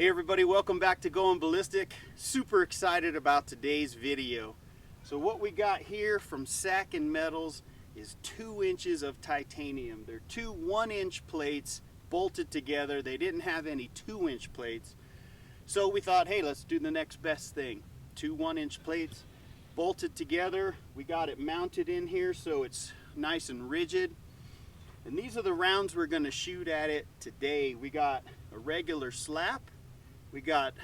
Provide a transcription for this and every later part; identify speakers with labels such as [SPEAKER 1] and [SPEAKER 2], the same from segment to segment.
[SPEAKER 1] Hey everybody, welcome back to Going Ballistic. Super excited about today's video. So what we got here from Sackin Metals is 2 inches of titanium. They're two 1-inch plates bolted together. They didn't have any 2-inch plates. So we thought, hey, let's do the next best thing. 2 1-inch plates bolted together. We got it mounted in here so it's nice and rigid. And these are the rounds we're going to shoot at it today. We got a regular slap. We got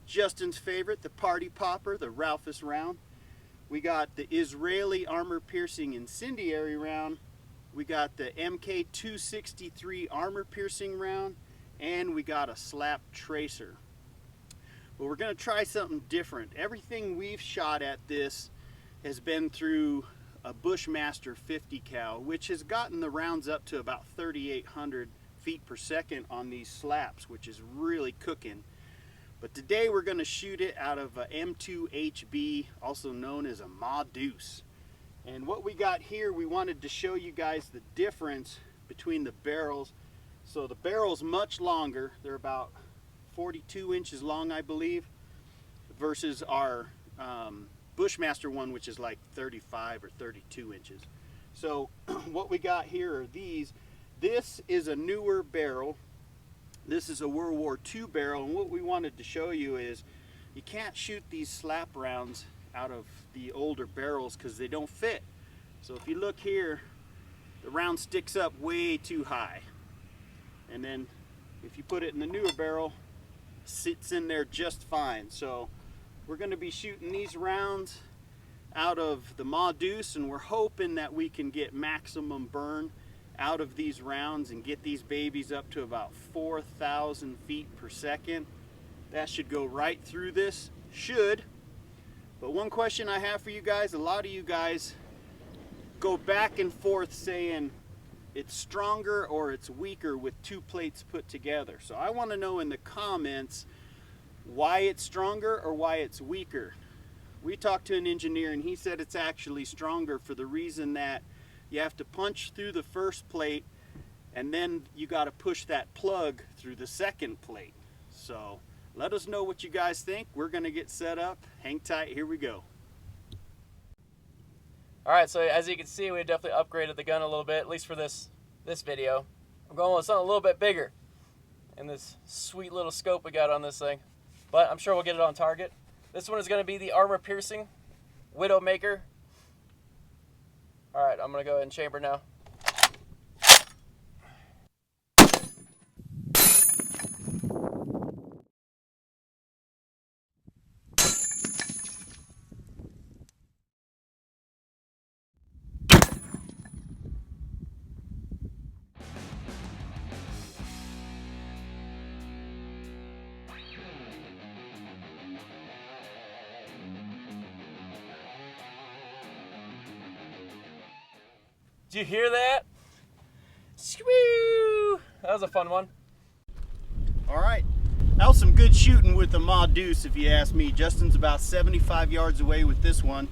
[SPEAKER 1] Justin's favorite, the party popper, the Raufoss round. We got the Israeli armor-piercing incendiary round. We got the MK263 armor-piercing round. And we got a slap tracer. But we're going to try something different. Everything we've shot at this has been through a Bushmaster 50 cal, which has gotten the rounds up to about 3,800 feet per second on these slaps, which is really cooking. But today we're going to shoot it out of a M2HB, also known as a Ma Deuce. And what we got here, we wanted to show you guys the difference between the barrels. So the barrel's much longer. They're about 42 inches long, I believe, versus our Bushmaster one, which is like 35 or 32 inches. So what we got here are these. This is a newer barrel. This is a World War II barrel, and what we wanted to show you is you can't shoot these slap rounds out of the older barrels because they don't fit. So if you look here, the round sticks up way too high. And then if you put it in the newer barrel, it sits in there just fine. So we're going to be shooting these rounds out of the Ma Deuce, and we're hoping that we can get maximum burn out of these rounds and get these babies up to about 4,000 feet per second. That should go right through this, should. But one question I have for you guys, a lot of you guys go back and forth saying it's stronger or it's weaker with 2 plates put together. So I want to know in the comments why it's stronger or why it's weaker. We talked to an engineer and he said it's actually stronger for the reason that you have to punch through the first plate and then you got to push that plug through the second plate. So let us know what you guys think. We're going to get set up. Hang tight. Here we go.
[SPEAKER 2] Alright, so as you can see, we definitely upgraded the gun a little bit, at least for this video. I'm going with something a little bit bigger in this sweet little scope we got on this thing. But I'm sure we'll get it on target. This one is going to be the armor piercing Widowmaker. Alright, I'm going to go ahead and chamber now. Did you hear that? Swoo! That was a fun one.
[SPEAKER 1] All right, that was some good shooting with the Ma Deuce, if you ask me. Justin's about 75 yards away with this one,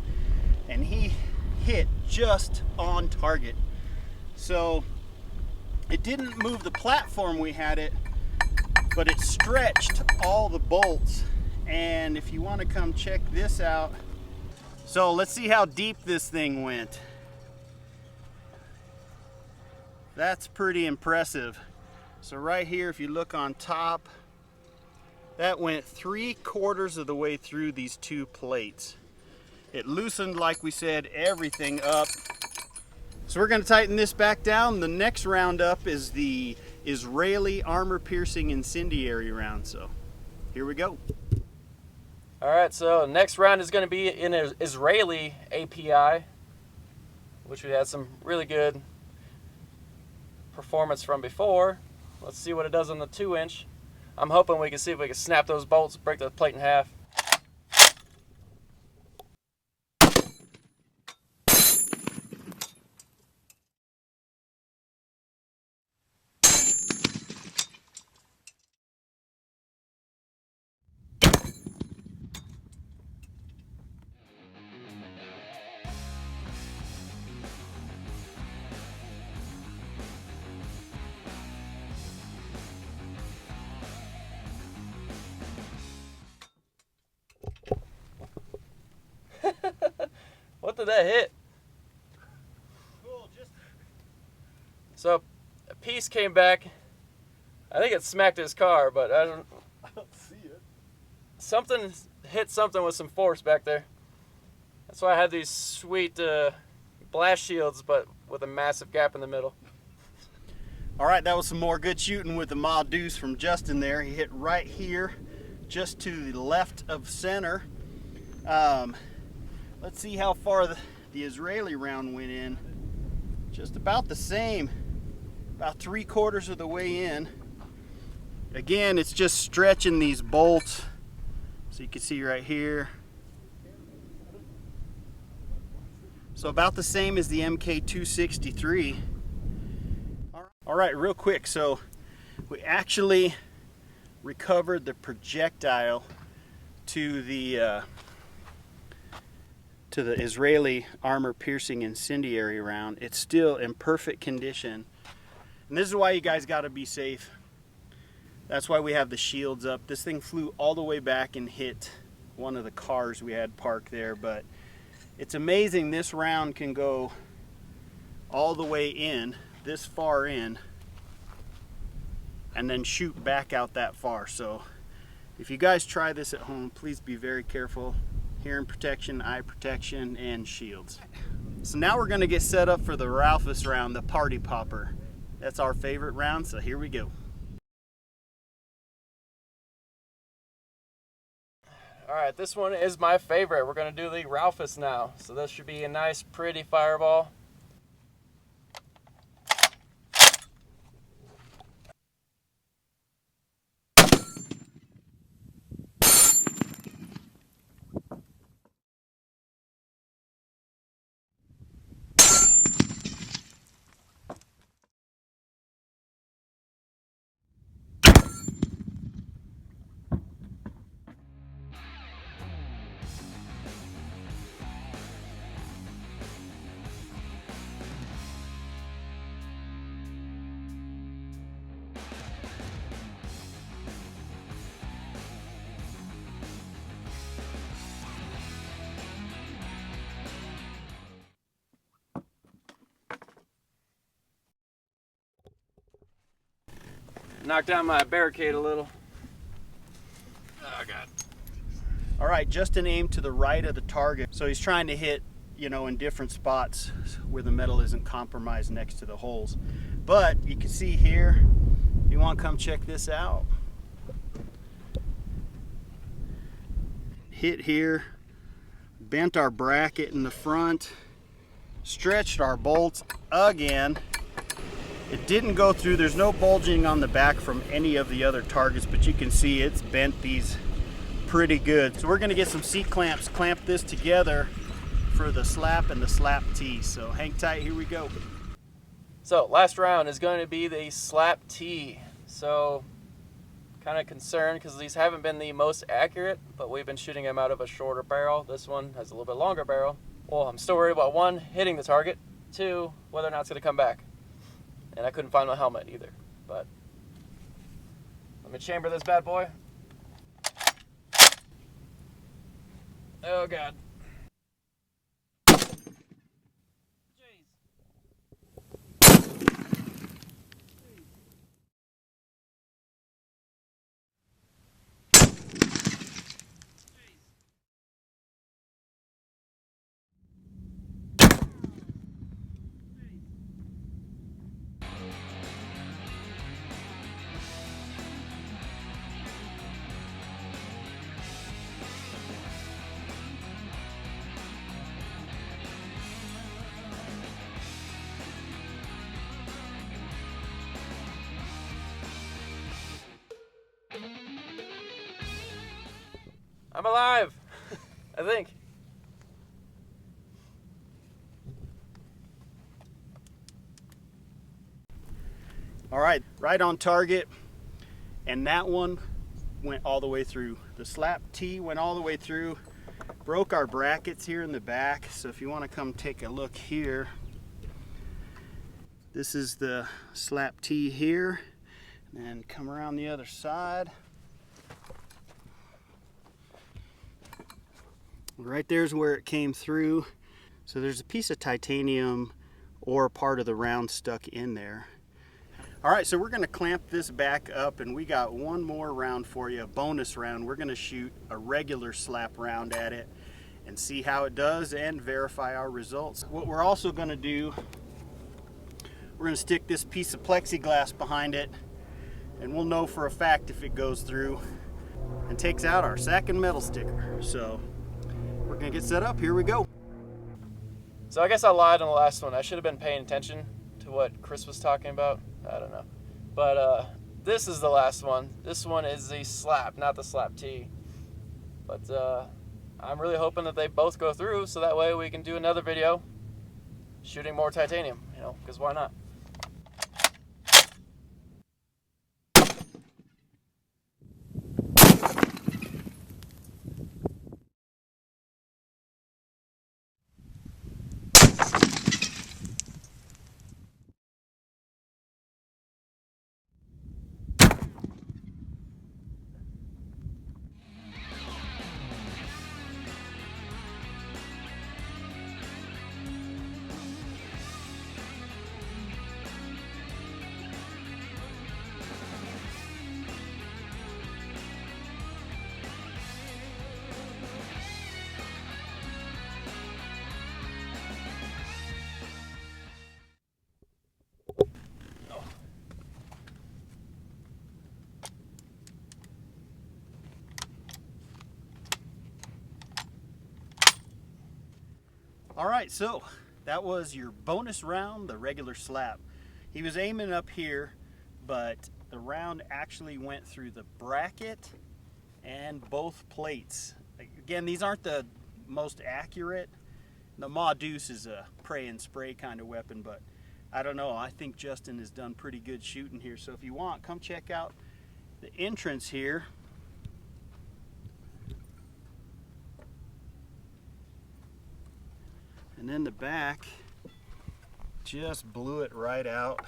[SPEAKER 1] and he hit just on target. So it didn't move the platform we had it, but it stretched all the bolts. And if you want to come check this out, so let's see how deep this thing went. That's pretty impressive. So right here, if you look on top, that went 3/4 of the way through these 2 plates. It loosened, like we said, everything up. So we're going to tighten this back down. The next round up is the Israeli armor-piercing incendiary round. So here we go.
[SPEAKER 2] Alright, so next round is going to be in an Israeli API, which we had some really good performance from before. Let's see what it does on the 2-inch. I'm hoping we can see if we can snap those bolts, break the plate in half. that hit?
[SPEAKER 1] Cool, just...
[SPEAKER 2] So a piece came back. I think it smacked his car, but I don't
[SPEAKER 3] see it.
[SPEAKER 2] Something hit something with some force back there. That's why I had these sweet blast shields, but with a massive gap in the middle.
[SPEAKER 1] All right, that was some more good shooting with the Ma Deuce from Justin there. He hit right here, just to the left of center. Let's see how far the Israeli round went in. Just about the same, about 3/4 of the way in. Again, it's just stretching these bolts. So you can see right here. So about the same as the MK263. All right, real quick. So we actually recovered the projectile to the Israeli armor-piercing incendiary round. It's still in perfect condition, and this is why you guys got to be safe. That's why we have the shields up. This thing flew all the way back and hit one of the cars we had parked there, but it's amazing this round can go all the way in, this far in, and then shoot back out that far. So if you guys try this at home, please be very careful. Hearing protection, eye protection, and shields. So now we're gonna get set up for the Raufoss round, the party popper. That's our favorite round, so here we go.
[SPEAKER 2] All right, this one is my favorite. We're gonna do the Raufoss now. So this should be a nice, pretty fireball. Knock down my barricade a little. Oh God.
[SPEAKER 1] All right, Justin aimed to the right of the target. So he's trying to hit, you know, in different spots where the metal isn't compromised next to the holes. But you can see here, if you want to come check this out. Hit here, bent our bracket in the front, stretched our bolts again. It didn't go through. There's no bulging on the back from any of the other targets, but you can see it's bent these pretty good. So we're gonna get some seat clamps, clamp this together for the slap and the slap T. So hang tight, here we go.
[SPEAKER 2] So last round is going to be the slap T. So kind of concerned because these haven't been the most accurate, but we've been shooting them out of a shorter barrel. This one has a little bit longer barrel. Well, I'm still worried about one, hitting the target, two, whether or not it's gonna come back. And I couldn't find my helmet either, but let me chamber this bad boy. Oh God. I'm alive, I think.
[SPEAKER 1] All right, right on target. And that one went all the way through. The slap T went all the way through, broke our brackets here in the back. So if you want to come take a look here, this is the slap T here, and come around the other side. Right there's where it came through. So there's a piece of titanium or part of the round stuck in there. All right, so we're gonna clamp this back up, and we got one more round for you, a bonus round. We're gonna shoot a regular slap round at it and see how it does and verify our results. What we're also gonna do, we're gonna stick this piece of plexiglass behind it, and we'll know for a fact if it goes through and takes out our Sackin Metal sticker. So we're gonna get set up, here we go.
[SPEAKER 2] So I guess I lied on the last one. I should have been paying attention to what Chris was talking about. I don't know. But this is the last one. This one is the slap, not the slap T. But I'm really hoping that they both go through, so that way we can do another video shooting more titanium, you know, because why not?
[SPEAKER 1] All right, so that was your bonus round, the regular slap. He was aiming up here, but the round actually went through the bracket and both plates. Again, these aren't the most accurate. The Ma Deuce is a pray and spray kind of weapon, but I don't know. I think Justin has done pretty good shooting here. So if you want, come check out the entrance here. And then the back just blew it right out.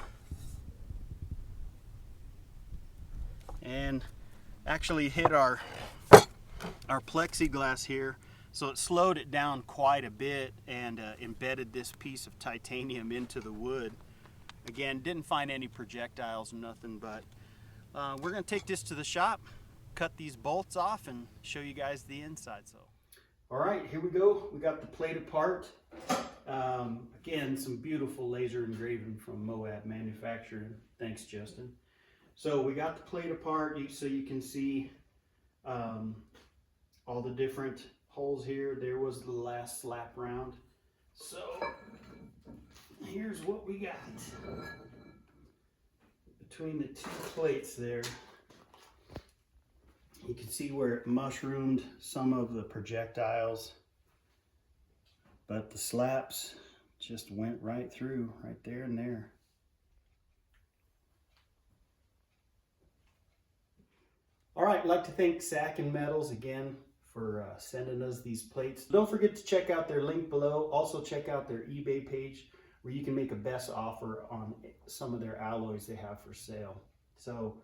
[SPEAKER 1] And actually hit our plexiglass here. So it slowed it down quite a bit and embedded this piece of titanium into the wood. Again, didn't find any projectiles or nothing, but we're gonna take this to the shop, cut these bolts off, and show you guys the inside. So, all right, here we go. We got the plate apart. Again, some beautiful laser engraving from Moab Manufacturing. Thanks, Justin. So we got the plate apart so you can see all the different holes here. There was the last slap round. So here's what we got between the two plates there. You can see where it mushroomed some of the projectiles, but the slaps just went right through, right there and there. All right, I'd like to thank Sackin Metals again for sending us these plates. Don't forget to check out their link below. Also check out their eBay page where you can make a best offer on some of their alloys they have for sale. So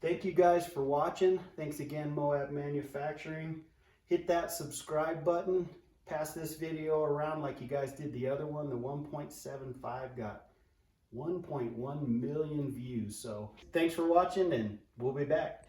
[SPEAKER 1] thank you guys for watching. Thanks again, Moab Manufacturing. Hit that subscribe button. Pass this video around like you guys did the other one. The 1.75 got 1.1 million views. So thanks for watching, and we'll be back.